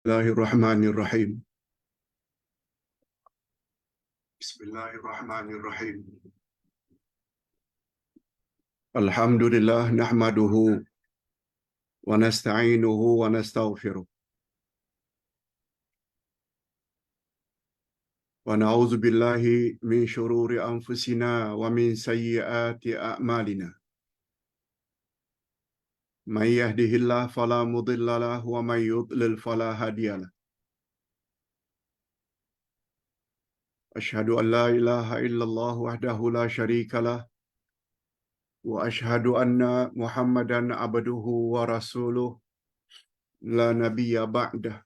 Bismillahirrahmanirrahim. Bismillahirrahmanirrahim. Alhamdulillah nahmaduhu wa nasta'inuhu wa nastaghfiruh. Wa na'udzu billahi min shururi anfusina wa min sayyiati a'malina. May yahdihillahu fala mudilla lahu wa may yudlil fala hadiya lahu. Asyhadu an la ilaha illallah wahdahu la syarika lah wa asyhadu anna Muhammadan abduhu wa rasuluh la nabiyya ba'dah.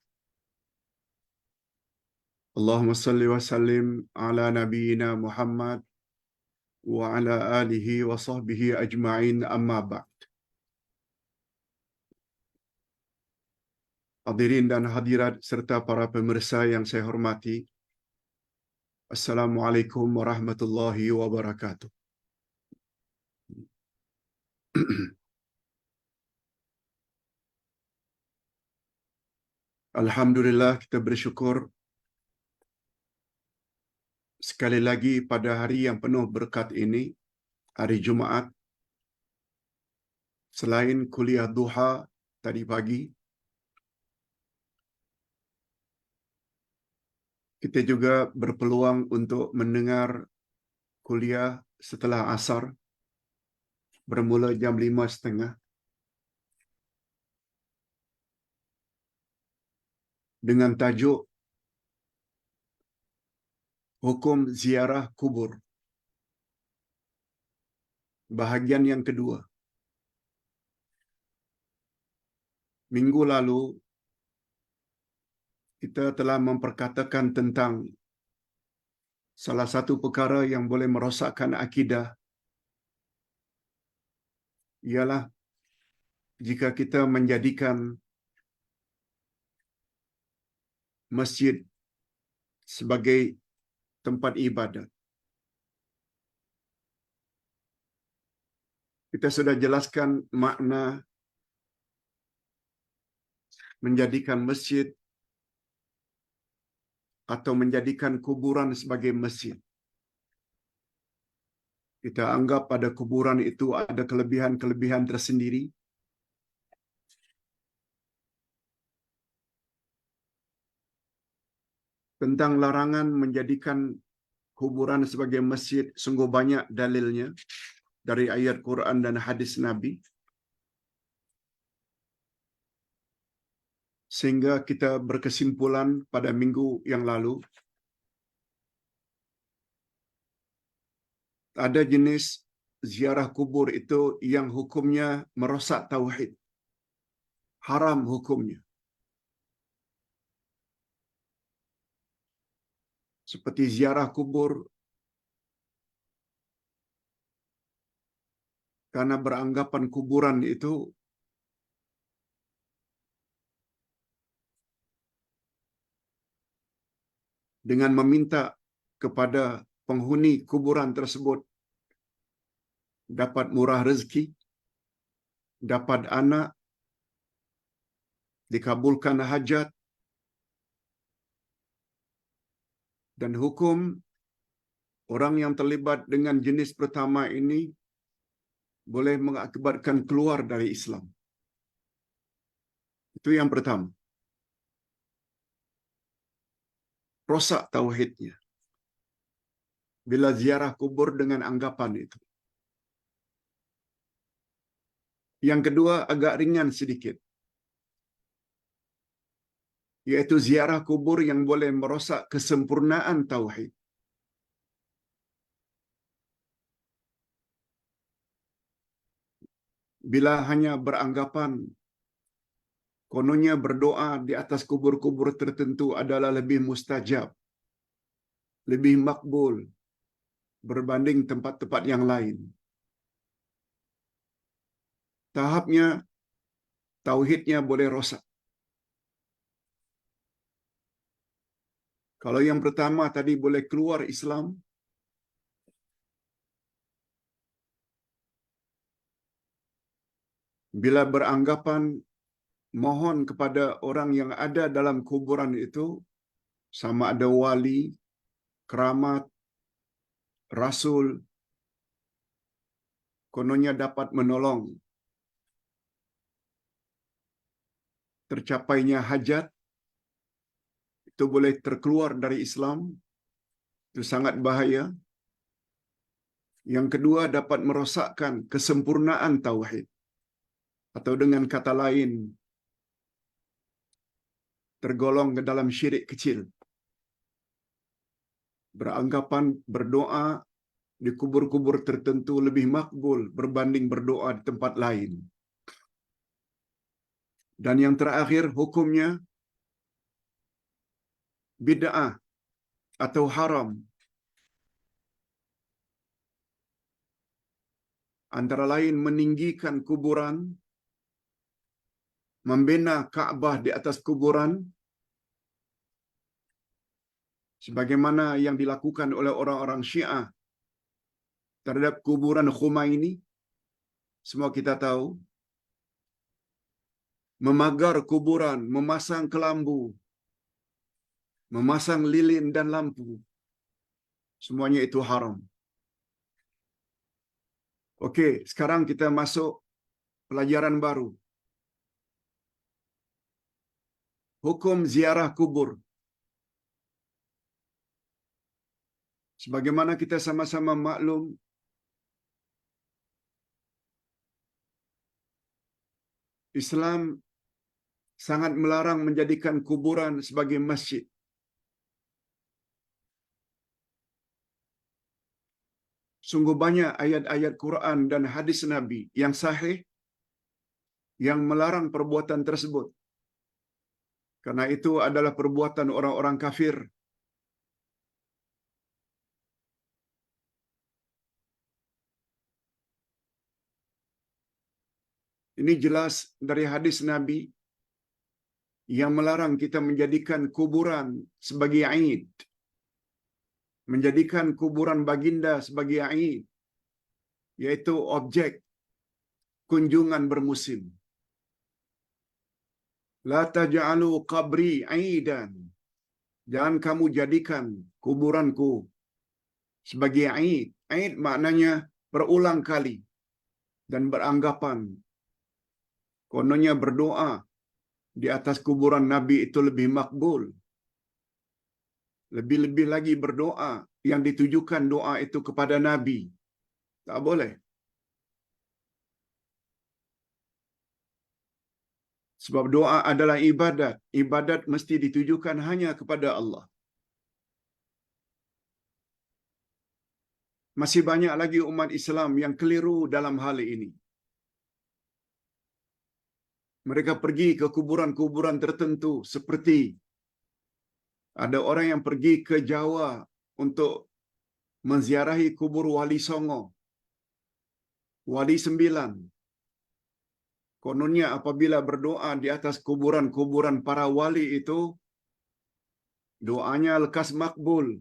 Allahumma salli wa sallim ala nabiyyina Muhammad wa ala alihi wa sahbihi ajma'in amma ba'd. Hadirin dan hadirat serta para pemirsa yang saya hormati, Assalamualaikum warahmatullahi wabarakatuh. Alhamdulillah, kita bersyukur sekali lagi pada hari yang penuh berkat ini, hari Jumaat, selain kuliah duha tadi pagi, kita juga berpeluang untuk mendengar kuliah setelah asar, bermula jam 5.30, dengan tajuk Hukum Ziarah Kubur. Bahagian yang kedua. Minggu lalu, kita telah memperkatakan tentang salah satu perkara yang boleh merosakkan akidah, ialah jika kita menjadikan masjid sebagai tempat ibadat. Kita sudah jelaskan makna menjadikan masjid atau menjadikan kuburan sebagai masjid. Kita anggap pada kuburan itu ada kelebihan-kelebihan tersendiri. Tentang larangan menjadikan kuburan sebagai masjid, sungguh banyak dalilnya dari ayat Quran dan hadis Nabi. Sehingga kita berkesimpulan pada minggu yang lalu, ada jenis ziarah kubur itu yang hukumnya merosak tauhid. Haram hukumnya. Seperti ziarah kubur karena beranggapan kuburan itu dengan meminta kepada penghuni kuburan tersebut dapat murah rezeki, dapat anak, dikabulkan hajat, dan hukum orang yang terlibat dengan jenis pertama ini boleh mengakibatkan keluar dari Islam. Itu yang pertama. Rosak tauhidnya bila ziarah kubur dengan anggapan itu. Yang kedua agak ringan sedikit, yaitu ziarah kubur yang boleh merosak kesempurnaan tauhid. Bila hanya beranggapan kononnya berdoa di atas kubur-kubur tertentu adalah lebih mustajab, lebih makbul berbanding tempat-tempat yang lain. Tahapnya tauhidnya boleh rosak. Kalau yang pertama tadi boleh keluar Islam, bila beranggapan mohon kepada orang yang ada dalam kuburan itu, sama ada wali, keramat, rasul, kononnya dapat menolong tercapainya hajat, itu boleh terkeluar dari Islam, itu sangat bahaya. Yang kedua, dapat merosakkan kesempurnaan tauhid. Atau dengan kata lain, tergolong ke dalam syirik kecil. Beranggapan berdoa di kubur-kubur tertentu lebih makbul berbanding berdoa di tempat lain. Dan yang terakhir, hukumnya bid'ah atau haram. Antara lain meninggikan kuburan, membina Ka'bah di atas kuburan, sebagaimana yang dilakukan oleh orang-orang Syiah terhadap kuburan Khomeini, semua kita tahu. Memagar kuburan, memasang kelambu, memasang lilin dan lampu, semuanya itu haram. Okey, sekarang kita masuk pelajaran baru. Hukum ziarah kubur. Sebagaimana kita sama-sama maklum, Islam sangat melarang menjadikan kuburan sebagai masjid. Sungguh banyak ayat-ayat Quran dan hadis Nabi yang sahih yang melarang perbuatan tersebut. Karena itu adalah perbuatan orang-orang kafir. Ini jelas dari hadis Nabi yang melarang kita menjadikan kuburan sebagai aid, menjadikan kuburan baginda sebagai aid, yaitu objek kunjungan bermusim. La taj'alu qabri aidan. Jangan kamu jadikan kuburanku sebagai aid. Aid maknanya berulang kali dan beranggapan kononnya berdoa di atas kuburan Nabi itu lebih makbul. Lebih-lebih lagi berdoa yang ditujukan doa itu kepada Nabi. Tak boleh. Sebab doa adalah ibadat. Ibadat mesti ditujukan hanya kepada Allah. Masih banyak lagi umat Islam yang keliru dalam hal ini. Mereka pergi ke kuburan-kuburan tertentu, seperti ada orang yang pergi ke Jawa untuk menziarahi kubur Wali Songo, Wali Sembilan. Kononnya apabila berdoa di atas kuburan-kuburan para wali itu, doanya lekas makbul.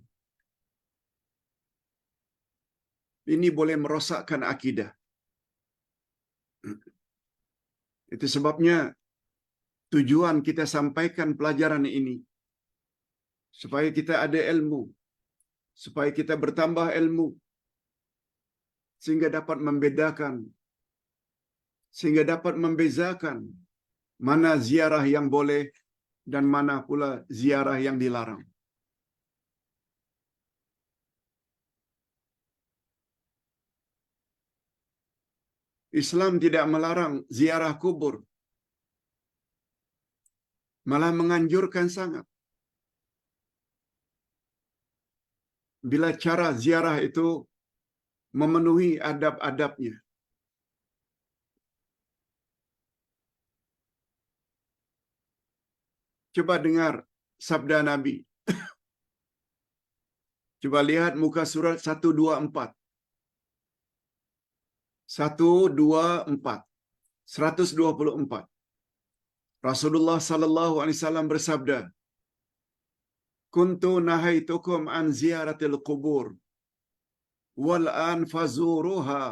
Ini boleh merosakkan akidah. Itu sebabnya tujuan kita sampaikan pelajaran ini, supaya kita ada ilmu, supaya kita bertambah ilmu, sehingga dapat membedakan, sehingga dapat membezakan mana ziarah yang boleh dan mana pula ziarah yang dilarang. Islam tidak melarang ziarah kubur, malah menganjurkan sangat. Bila cara ziarah itu memenuhi adab-adabnya. Coba dengar sabda Nabi. Coba lihat muka surat 124. 124. 124. Rasulullah sallallahu alaihi wasallam bersabda, "Kuntu nahaitukum an ziyaratil qubur wal an fazuruha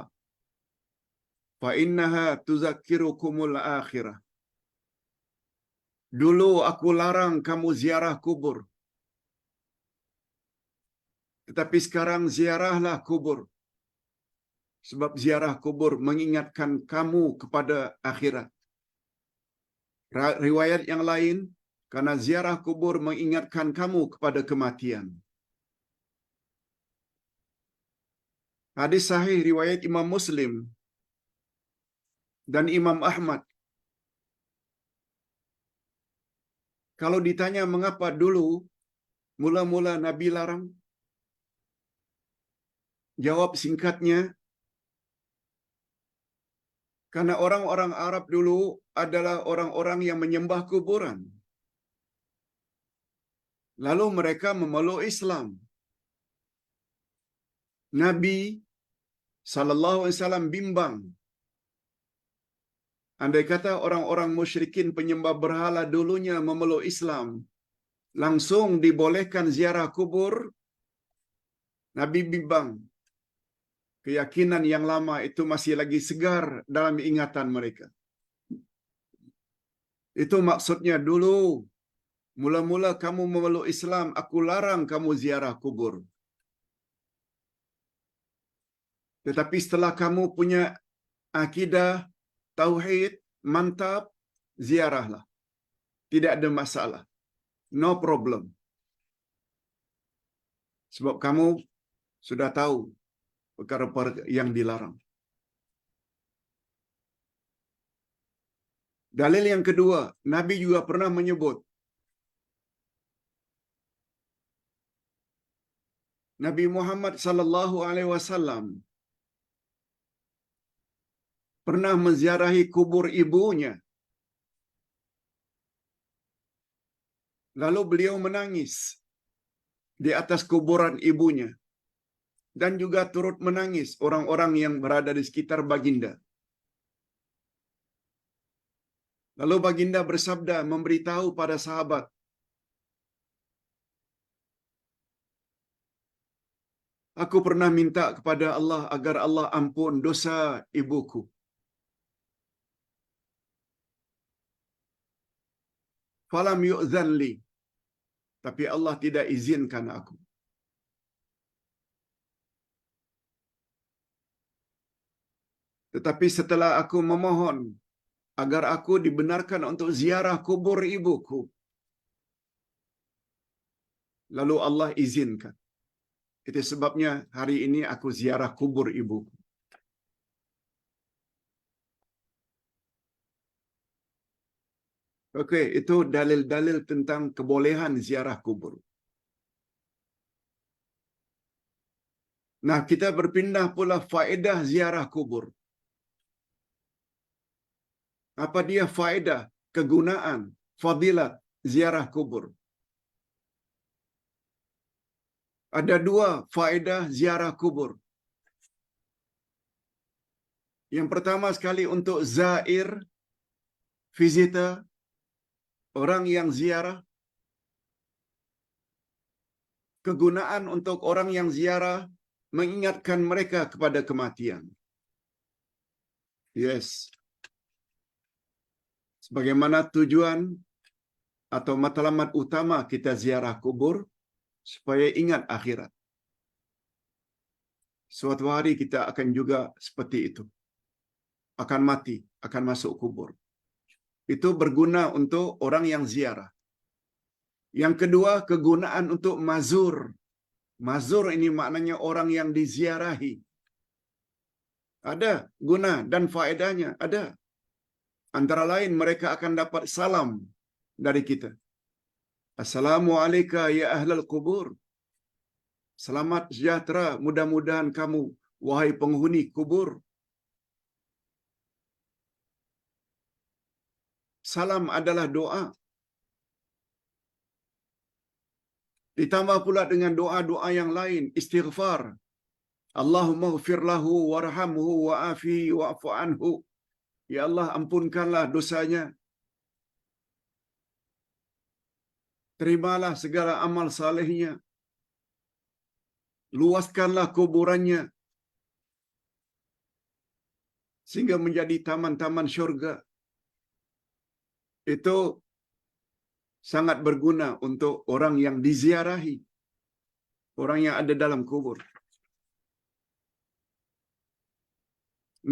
fa innaha tuzakkirukumul akhirah." Dulu aku larang kamu ziarah kubur, tetapi sekarang ziarahlah kubur. Sebab ziarah kubur mengingatkan kamu kepada akhirat. Riwayat yang lain, karena ziarah kubur mengingatkan kamu kepada kematian. Hadis sahih riwayat Imam Muslim dan Imam Ahmad. Kalau ditanya mengapa dulu mula-mula Nabi larang, jawab singkatnya, karena orang-orang Arab dulu adalah orang-orang yang menyembah kuburan. Lalu mereka memeluk Islam. Nabi SAW bimbang. Andai kata orang-orang musyrikin penyembah berhala dulunya memeluk Islam, langsung dibolehkan ziarah kubur, Nabi bimbang. Keyakinan yang lama itu masih lagi segar dalam ingatan mereka. Itu maksudnya dulu, mula-mula kamu memeluk Islam, aku larang kamu ziarah kubur. Tetapi setelah kamu punya akidah, tauhid, mantap, ziarahlah. Tidak ada masalah. No problem. Sebab kamu sudah tahu perkara-perkara yang dilarang. Dalil yang kedua, Nabi juga pernah menyebut, Nabi Muhammad sallallahu alaihi wasallam pernah menziarahi kubur ibunya. Lalu beliau menangis di atas kuburan ibunya dan juga turut menangis orang-orang yang berada di sekitar baginda. Lalu baginda bersabda memberitahu pada sahabat, aku pernah minta kepada Allah agar Allah ampun dosa ibuku. Falam yu'zan li. Tapi Allah tidak izinkan aku. Tetapi setelah aku memohon agar aku dibenarkan untuk ziarah kubur ibuku, lalu Allah izinkan. Itu sebabnya hari ini aku ziarah kubur ibuku. Okey, itu dalil-dalil tentang kebolehan ziarah kubur. Nah, kita berpindah pula faedah ziarah kubur. Apa dia faedah, kegunaan, fadilat ziarah kubur? Ada dua faedah ziarah kubur. Yang pertama sekali untuk zair, visitor, orang yang ziarah. Kegunaan untuk orang yang ziarah mengingatkan mereka kepada kematian. Yes. Sebagaimana tujuan atau matlamat utama kita ziarah kubur, supaya ingat akhirat. Suatu hari kita akan juga seperti itu. Akan mati, akan masuk kubur. Itu berguna untuk orang yang ziarah. Yang kedua, kegunaan untuk mazur. Mazur ini maknanya orang yang diziarahi. Ada guna dan faedahnya, ada. Antara lain mereka akan dapat salam dari kita. Assalamualaikum ya ahlal kubur. Selamat sejahtera, mudah-mudahan kamu, wahai penghuni kubur. Salam adalah doa. Ditambah pula dengan doa-doa yang lain, istighfar. Allahumma ghfir lahu warhamhu wa'afihi wa'fu anhu. Ya Allah, ampunkanlah dosanya. Terimalah segala amal salehnya. Luaskanlah kuburannya sehingga menjadi taman-taman syurga. Itu sangat berguna untuk orang yang diziarahi, orang yang ada dalam kubur.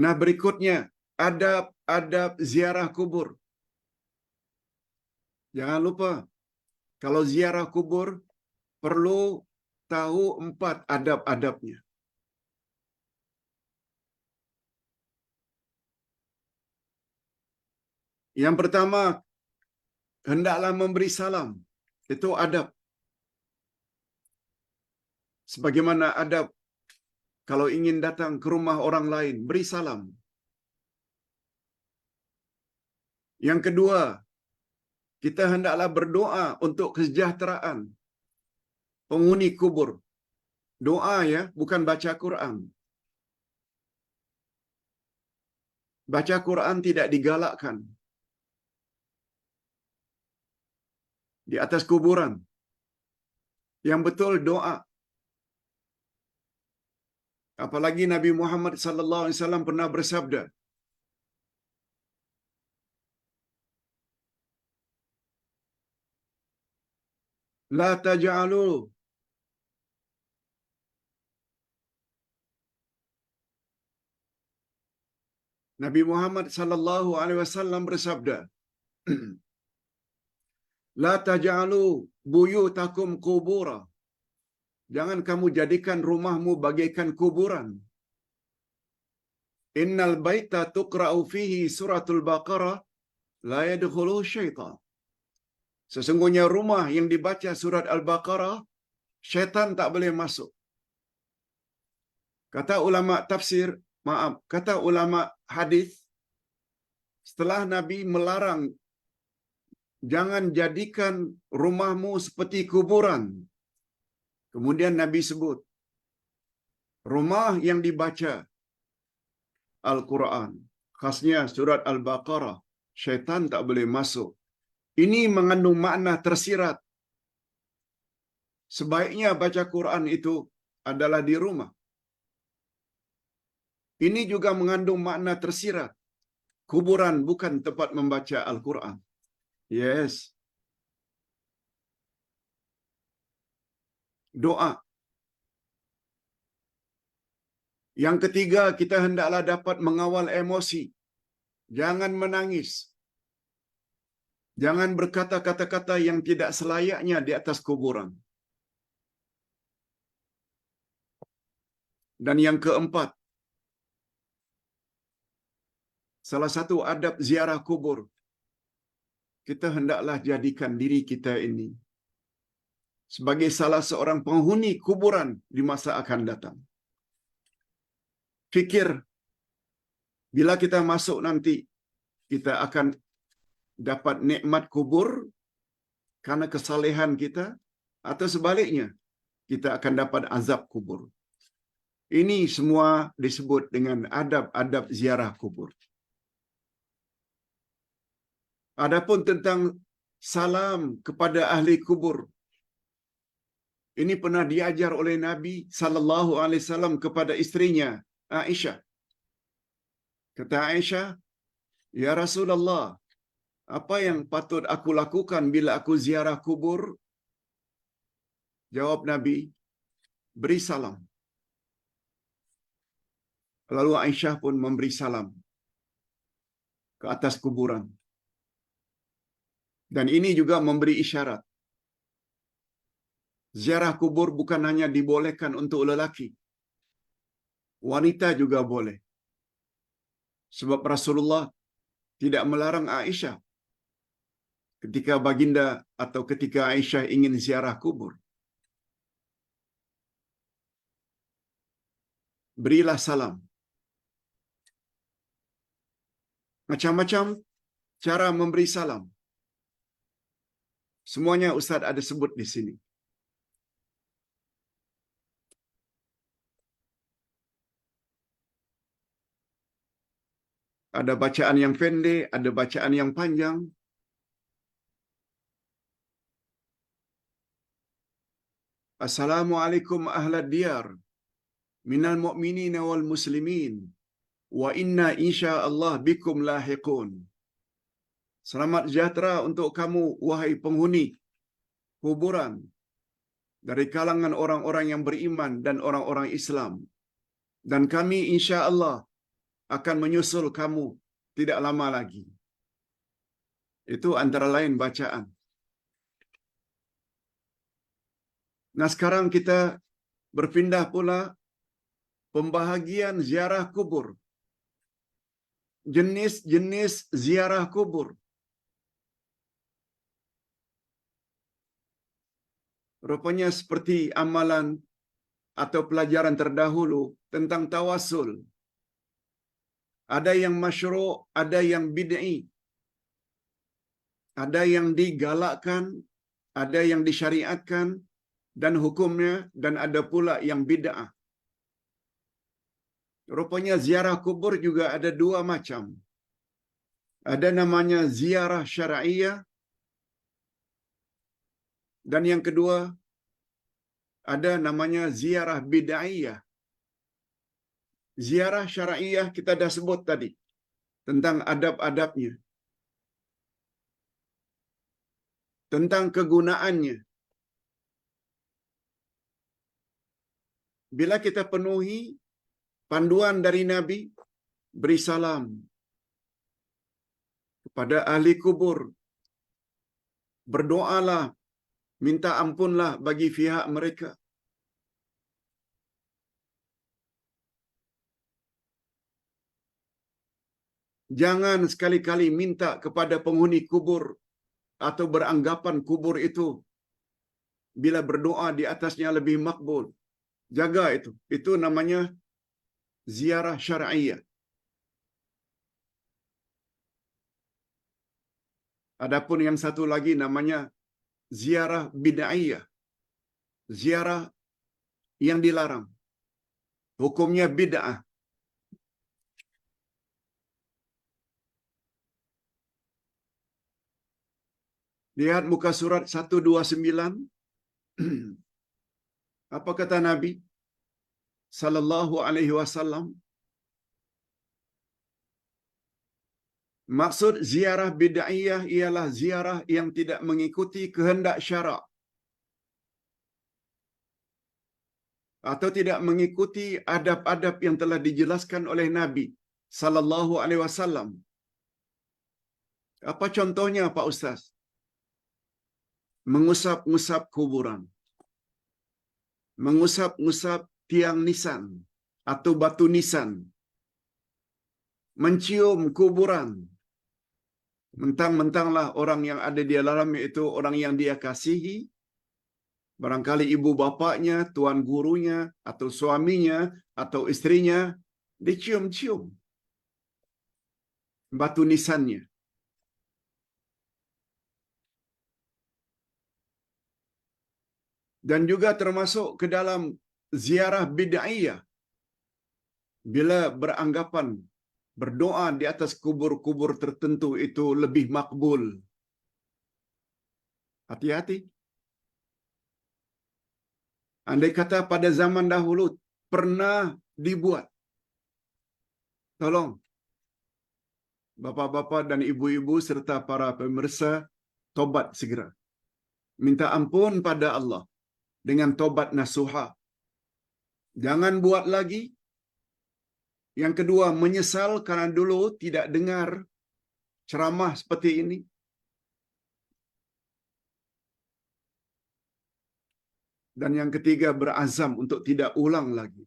Nah, berikutnya adab-adab ziarah kubur. Jangan lupa, kalau ziarah kubur perlu tahu 4 adab-adabnya. Yang pertama, hendaklah memberi salam. Itu adab. Sebagaimana adab kalau ingin datang ke rumah orang lain, beri salam. Yang kedua, kita hendaklah berdoa untuk kesejahteraan penghuni kubur. Doa ya, bukan baca Quran. Baca Quran tidak digalakkan di atas kuburan. Yang betul doa. Apalagi Nabi Muhammad sallallahu alaihi wasallam pernah bersabda, "La taj'alu." Nabi Muhammad sallallahu alaihi wasallam bersabda, "La taj'alu buyutakum qubura." Jangan kamu jadikan rumahmu bagaikan kuburan. Innal baita tuqra'u fihi suratul Baqarah la yadkhulu syaitan. Sesungguhnya rumah yang dibaca surat Al-Baqarah, syaitan tak boleh masuk. Kata ulama tafsir, kata ulama hadis, setelah Nabi melarang jangan jadikan rumahmu seperti kuburan, kemudian Nabi sebut rumah yang dibaca Al-Quran, khasnya surat Al-Baqarah, syaitan tak boleh masuk. Ini mengandung makna tersirat. Sebaiknya baca Quran itu adalah di rumah. Ini juga mengandung makna tersirat. Kuburan bukan tempat membaca Al-Quran. Yes. Doa. Yang ketiga, kita hendaklah dapat mengawal emosi. Jangan menangis. Jangan berkata kata-kata yang tidak selayaknya di atas kuburan. Dan yang keempat, salah satu adab ziarah kubur, kita hendaklah jadikan diri kita ini sebagai salah seorang penghuni kuburan di masa akan datang. Fikir, bila kita masuk nanti, kita akan dapat nikmat kubur karena kesalehan kita, atau sebaliknya, kita akan dapat azab kubur. Ini semua disebut dengan adab-adab ziarah kubur. Adapun tentang salam kepada ahli kubur, ini pernah diajar oleh Nabi sallallahu alaihi wasallam kepada istrinya Aisyah. Kata Aisyah, "Ya Rasulullah, apa yang patut aku lakukan bila aku ziarah kubur?" Jawab Nabi, "Beri salam." Lalu Aisyah pun memberi salam ke atas kuburan. Dan ini juga memberi isyarat. Ziarah kubur bukan hanya dibolehkan untuk lelaki. Wanita juga boleh. Sebab Rasulullah tidak melarang Aisyah ketika baginda atau ketika Aisyah ingin ziarah kubur. Berilah salam. Macam-macam cara memberi salam. Semuanya Ustaz ada sebut di sini. Ada bacaan yang pendek, ada bacaan yang panjang. Assalamualaikum ahlad diyar minal mu'minin wal muslimin wa inna insyaallah bikum lahiqun. Selamat sejahtera untuk kamu, wahai penghuni kuburan, dari kalangan orang-orang yang beriman dan orang-orang Islam. Dan kami insya Allah akan menyusul kamu tidak lama lagi. Itu antara lain bacaan. Nah, sekarang kita berpindah pula pembahagian ziarah kubur. Jenis-jenis ziarah kubur. Rupanya seperti amalan atau pelajaran terdahulu tentang tawasul. Ada yang masyru', ada yang bid'i. Ada yang digalakkan, ada yang disyariatkan dan hukumnya, dan ada pula yang bid'ah. Rupanya ziarah kubur juga ada dua macam. Ada namanya ziarah syar'iyah, dan yang kedua ada namanya ziarah bid'iyah. Ziarah syar'iyah kita dah sebut tadi tentang adab-adabnya, tentang kegunaannya. Bila kita penuhi panduan dari Nabi, beri salam kepada ahli kubur, berdoalah, minta ampunlah bagi pihak mereka. Jangan sekali-kali minta kepada penghuni kubur atau beranggapan kubur itu bila berdoa di atasnya lebih makbul. Jaga itu. Itu namanya ziarah syar'iyah. Adapun yang satu lagi namanya ziarah bid'iyah. Ziarah yang dilarang. Hukumnya bid'ah. Lihat muka surat 129. Apa kata Nabi sallallahu alaihi wasallam? Maksud ziarah bid'iyah ialah ziarah yang tidak mengikuti kehendak syarak atau tidak mengikuti adab-adab yang telah dijelaskan oleh Nabi sallallahu alaihi wasallam. Apa contohnya Pak Ustaz? Mengusap-ngusap kuburan. Mengusap-ngusap tiang nisan atau batu nisan. Mencium kuburan. Mentang-mentanglah orang yang ada di dalamnya itu orang yang dia kasihi. Barangkali ibu bapaknya, tuan gurunya, atau suaminya, atau istrinya, dicium-cium batu nisannya. Dan juga termasuk ke dalam ziarah bid'iyah. Bila beranggapan berdoa di atas kubur-kubur tertentu itu lebih makbul. Hati-hati. Andai kata pada zaman dahulu pernah dibuat. Tolong, bapa-bapa dan ibu-ibu serta para pemirsa, tobat segera. Minta ampun pada Allah dengan tobat nasuha. Jangan buat lagi. Yang kedua, menyesal karena dulu tidak dengar ceramah seperti ini. Dan yang ketiga, berazam untuk tidak ulang lagi.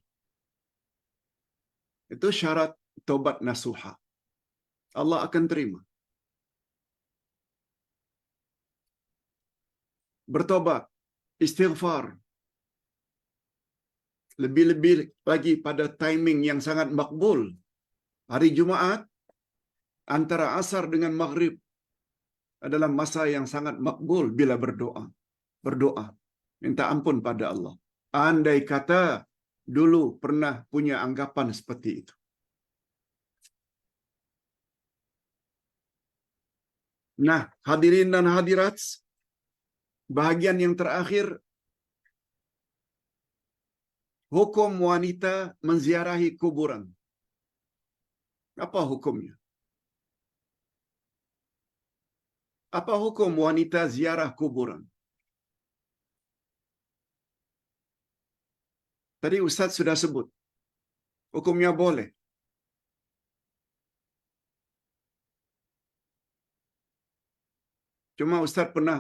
Itu syarat tobat nasuha. Allah akan terima. Bertobat, istighfar. Lebih-lebih lagi pada timing yang sangat makbul. Hari Jumaat, antara asar dengan maghrib adalah masa yang sangat makbul bila berdoa. Berdoa. Minta ampun pada Allah. Andai kata dulu pernah punya anggapan seperti itu. Nah, hadirin dan hadirat, bahagian yang terakhir, hukum wanita menziarahi kuburan. Apa hukumnya? Apa hukum wanita ziarah kuburan? Tadi Ustaz sudah sebut, hukumnya boleh. Cuma Ustaz pernah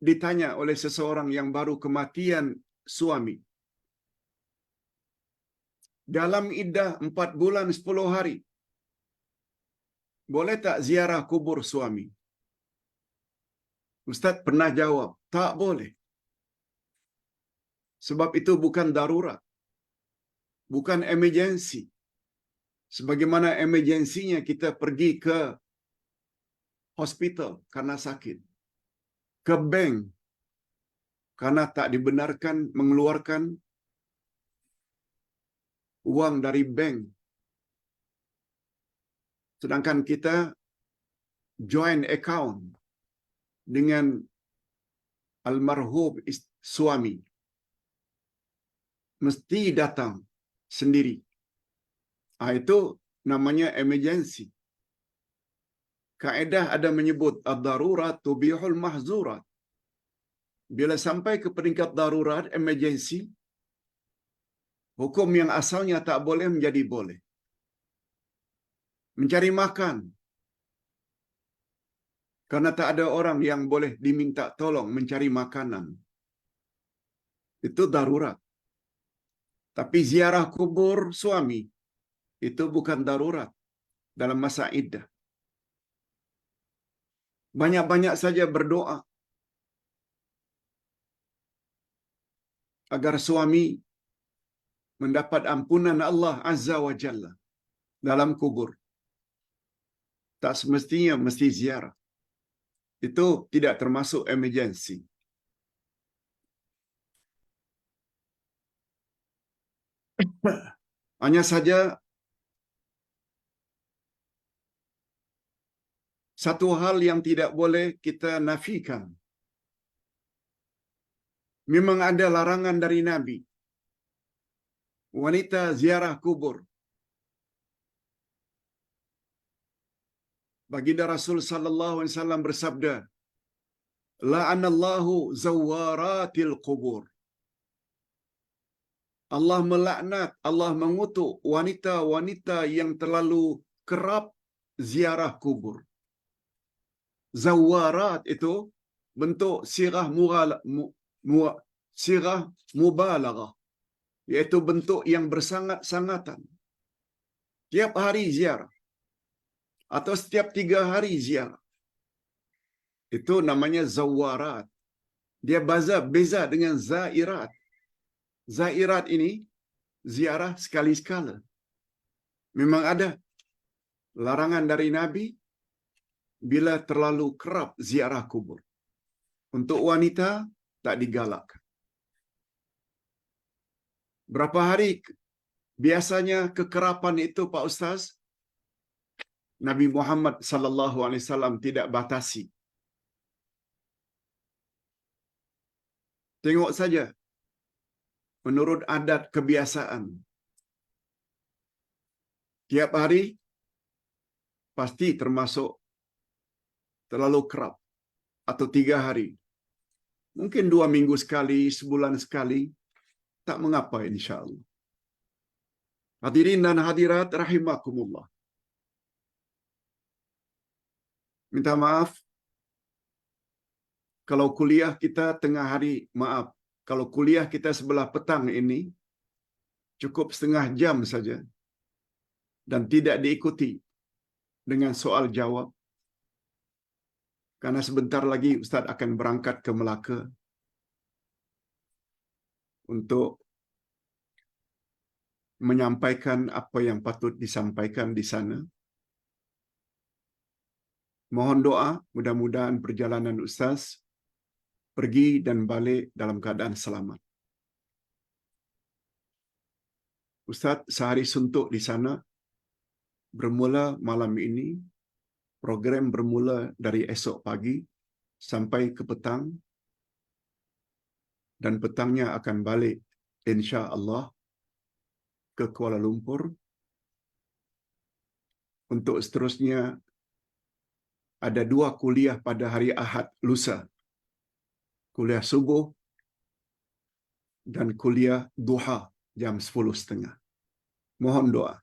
ditanya oleh seseorang yang baru kematian suami. Dalam iddah 4 bulan 10 hari, boleh tak ziarah kubur suami? Ustaz pernah jawab, tak boleh. Sebab itu bukan darurat, bukan emergency. Sebagaimana emergensinya kita pergi ke hospital karena sakit, ke bank karena tak dibenarkan mengeluarkan uang dari bank. Sedangkan kita joint account dengan almarhum suami, mesti datang sendiri. Itu namanya emergency. Kaedah ada menyebut ad-darurat tubihul mahzurat. Bila sampai ke peringkat darurat, emergency, hukum yang asalnya tak boleh menjadi boleh. Mencari makan, karena tak ada orang yang boleh diminta tolong mencari makanan, itu darurat. Tapi ziarah kubur suami, itu bukan darurat dalam masa iddah. Banyak-banyak saja berdoa agar suami mendapat ampunan Allah Azza wa Jalla dalam kubur. Tak semestinya mesti ziarah. Itu tidak termasuk emergency. Hanya saja satu hal yang tidak boleh kita nafikan. Memang ada larangan dari Nabi. Wanita ziarah kubur. Baginda Rasul sallallahu alaihi wasallam bersabda, "La'anallahu zawaratil qubur." Allah melaknat, Allah mengutuk wanita-wanita yang terlalu kerap ziarah kubur. Zawarat itu bentuk sirah mubalaghah, iaitu bentuk yang bersangat-sangatan. Tiap hari ziarah atau setiap 3 hari ziarah. Itu namanya zawarat. Dia beza dengan zairat. Zairat ini ziarah sekali-sekala. Memang ada larangan dari Nabi bila terlalu kerap ziarah kubur. Untuk wanita tak digalakkan. Berapa hari biasanya kekerapan itu Pak Ustaz? Nabi Muhammad sallallahu alaihi wasallam tidak batasi. Tengok saja menurut adat kebiasaan. Tiap hari pasti termasuk terlalu kerap, atau 3 hari. Mungkin 2 minggu sekali, sebulan sekali, tak mengapa insya-Allah. Hadirin dan hadirat rahimakumullah. Minta maaf kalau kuliah kita tengah hari, kalau kuliah kita sebelah petang ini cukup setengah jam saja dan tidak diikuti dengan soal jawab. Karena sebentar lagi Ustaz akan berangkat ke Melaka untuk menyampaikan apa yang patut disampaikan di sana. Mohon doa, mudah-mudahan perjalanan Ustaz pergi dan balik dalam keadaan selamat. Ustaz sehari suntuk di sana, bermula malam ini, program bermula dari esok pagi sampai ke petang, dan petangnya akan balik insya-Allah ke Kuala Lumpur untuk seterusnya ada 2 kuliah pada hari Ahad lusa. Kuliah subuh dan kuliah duha jam 10.30. Mohon doa.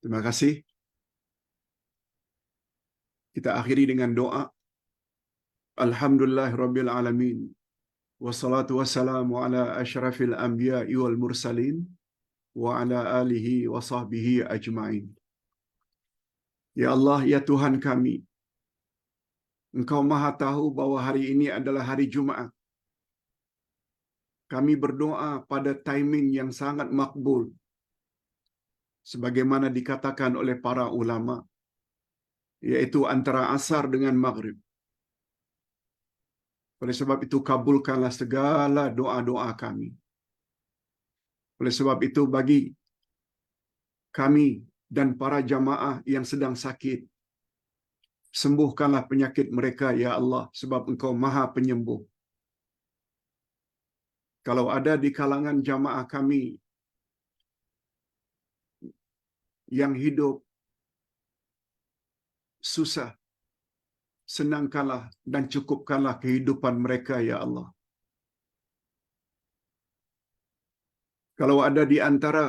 Terima kasih. Kita akhiri dengan doa. Alhamdulillahirabbil alamin. Wassalatu wassalamu ala asyrafil anbiya'i wal mursalin wa ala alihi wa sahbihi ajma'in. Ya Allah, ya Tuhan kami, Engkau Maha tahu bahwa hari ini adalah hari Jumaat. Kami berdoa pada timing yang sangat makbul, sebagaimana dikatakan oleh para ulama, yaitu antara asar dengan maghrib. Oleh sebab itu, kabulkanlah segala doa-doa kami. Oleh sebab itu, bagi kami dan para jamaah yang sedang sakit, sembuhkanlah penyakit mereka, ya Allah, sebab Engkau Maha Penyembuh. Kalau ada di kalangan jamaah kami yang hidup susah, senangkanlah dan cukupkanlah kehidupan mereka, ya Allah. Kalau ada di antara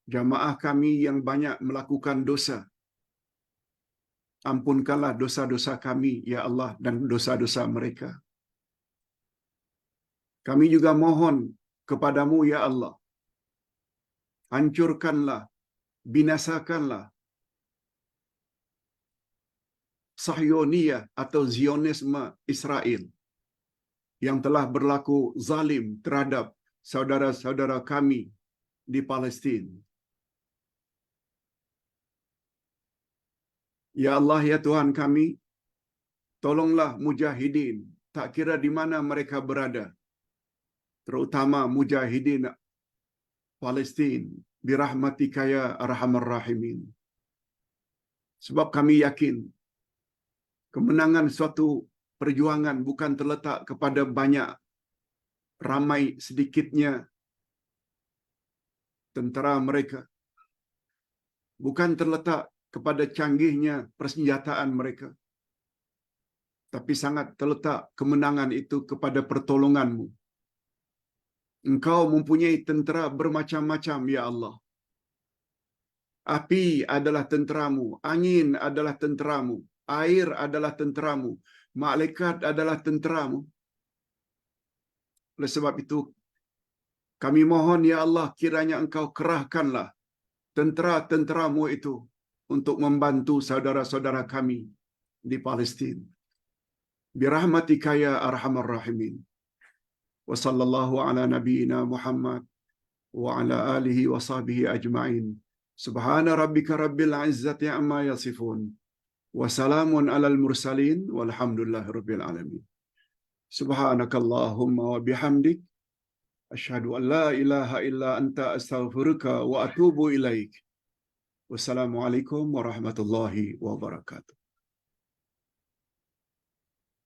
jamaah kami yang banyak melakukan dosa, ampunkanlah dosa-dosa kami, ya Allah, dan dosa-dosa mereka. Kami juga mohon kepadamu, ya Allah, hancurkanlah, binasakanlah Sahyoniyah atau Zionisme Israel yang telah berlaku zalim terhadap saudara-saudara kami di Palestin. Ya Allah, ya Tuhan kami, tolonglah mujahidin, tak kira di mana mereka berada, terutama mujahidin Palestin, birahmatika ya arhamar rahimin. Sebab kami yakin kemenangan suatu perjuangan bukan terletak kepada banyak, ramai, sedikitnya tentera mereka. Bukan terletak kepada canggihnya persenjataan mereka. Tapi sangat terletak kemenangan itu kepada pertolongan-Mu. Engkau mempunyai tentera bermacam-macam, ya Allah. Api adalah tenteramu, angin adalah tenteramu, air adalah tenteramu, malaikat adalah tenteramu. Oleh sebab itu, kami mohon, ya Allah, kiranya Engkau kerahkanlah tentera-tenteramu itu untuk membantu saudara-saudara kami di Palestin. Birahmatika ya arhamar rahimin. Wa sallallahu ala nabiyyina Muhammad wa ala alihi wa sahbihi ajma'in. Subhana rabbika rabbil izzati amma yasifun. Wa salamun alal mursalin walhamdulillahi rabbil alamin. Subhanakallahumma wa bihamdik, asyhadu an la ilaha illa anta astaghfiruka wa atubu ilaik. Wassalamualaikum warahmatullahi wabarakatuh.